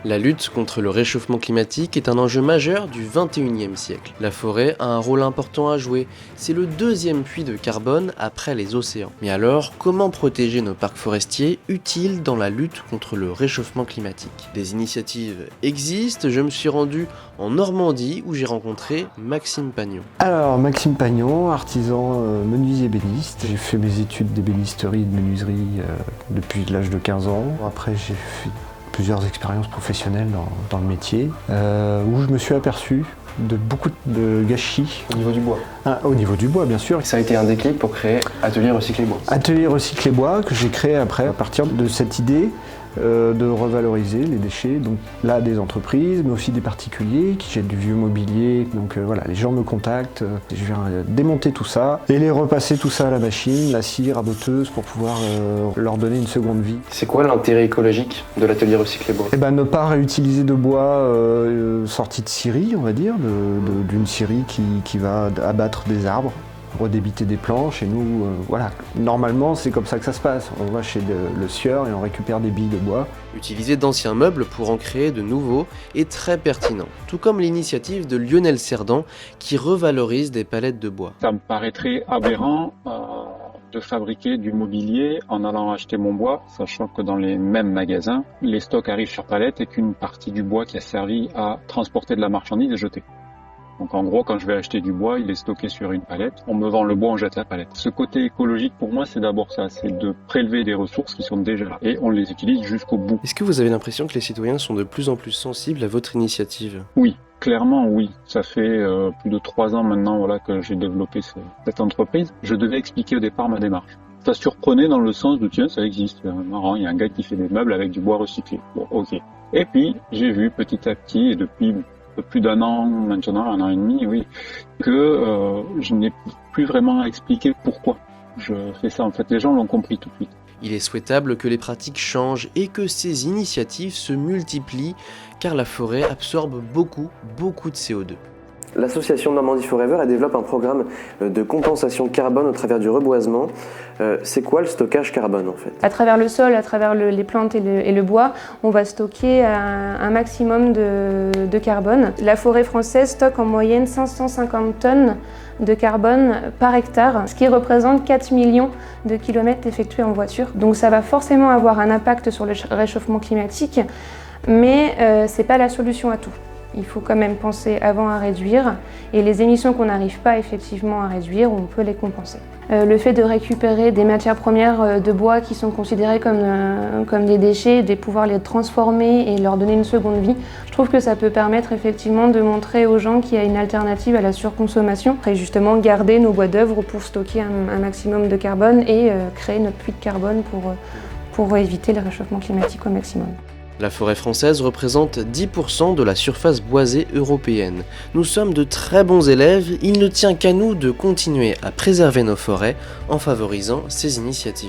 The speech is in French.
La lutte contre le réchauffement climatique est un enjeu majeur du XXIe siècle. La forêt a un rôle important à jouer, c'est le deuxième puits de carbone après les océans. Mais alors, comment protéger nos parcs forestiers utiles dans la lutte contre le réchauffement climatique? Des initiatives existent, je me suis rendu en Normandie où j'ai rencontré Maxime Pagnon. Alors Maxime Pagnon, artisan menuisier ébéniste. J'ai fait mes études d'ébénisterie et de menuiserie depuis l'âge de 15 ans. Après j'ai fait plusieurs expériences professionnelles dans le métier, où je me suis aperçu de beaucoup de gâchis. Au niveau du bois. Au niveau du bois, bien sûr. Ça a été un déclic pour créer Atelier Recyclé Bois. Atelier Recyclé Bois que j'ai créé après à partir de cette idée de revaloriser les déchets, donc là des entreprises, mais aussi des particuliers qui jettent du vieux mobilier. Donc voilà, les gens me contactent, je viens démonter tout ça et les repasser tout ça à la machine, la scie raboteuse pour pouvoir leur donner une seconde vie. C'est quoi l'intérêt écologique de l'Atelier Recyclé Bois? Ne pas réutiliser de bois sorti de scierie, on va dire, d'une scierie qui va abattre des arbres, redébiter des planches, et nous, voilà, normalement c'est comme ça que ça se passe. On va chez le scieur et on récupère des billes de bois. Utiliser d'anciens meubles pour en créer de nouveaux est très pertinent, tout comme l'initiative de Lionel Cerdan qui revalorise des palettes de bois. Ça me paraîtrait aberrant de fabriquer du mobilier en allant acheter mon bois, sachant que dans les mêmes magasins, les stocks arrivent sur palette et qu'une partie du bois qui a servi à transporter de la marchandise est jetée. Donc en gros, quand je vais acheter du bois, il est stocké sur une palette. On me vend le bois, on jette la palette. Ce côté écologique, pour moi, c'est d'abord ça. C'est de prélever des ressources qui sont déjà là. Et on les utilise jusqu'au bout. Est-ce que vous avez l'impression que les citoyens sont de plus en plus sensibles à votre initiative? Oui, clairement oui. Ça fait plus de 3 ans maintenant que j'ai développé cette entreprise. Je devais expliquer au départ ma démarche. Ça surprenait dans le sens de tiens, ça existe. Marrant, il y a un gars qui fait des meubles avec du bois recyclé. Bon, ok. Et puis, j'ai vu petit à petit, et depuis plus d'un an maintenant, 1 an et demi, oui, que je n'ai plus vraiment à expliquer pourquoi je fais ça. En fait, les gens l'ont compris tout de suite. Il est souhaitable que les pratiques changent et que ces initiatives se multiplient, car la forêt absorbe beaucoup de CO2. L'association Normandie Forever, elle développe un programme de compensation carbone au travers du reboisement. C'est quoi le stockage carbone en fait? À travers le sol, à travers les plantes et le bois, on va stocker un maximum de carbone. La forêt française stocke en moyenne 550 tonnes de carbone par hectare, ce qui représente 4 millions de kilomètres effectués en voiture. Donc ça va forcément avoir un impact sur le réchauffement climatique, mais c'est pas la solution à tout. Il faut quand même penser avant à réduire, et les émissions qu'on n'arrive pas effectivement à réduire, on peut les compenser. Le fait de récupérer des matières premières de bois qui sont considérées comme des déchets, de pouvoir les transformer et leur donner une seconde vie, je trouve que ça peut permettre effectivement de montrer aux gens qu'il y a une alternative à la surconsommation et justement garder nos bois d'œuvre pour stocker un maximum de carbone et créer notre puits de carbone pour éviter le réchauffement climatique au maximum. La forêt française représente 10% de la surface boisée européenne. Nous sommes de très bons élèves, il ne tient qu'à nous de continuer à préserver nos forêts en favorisant ces initiatives.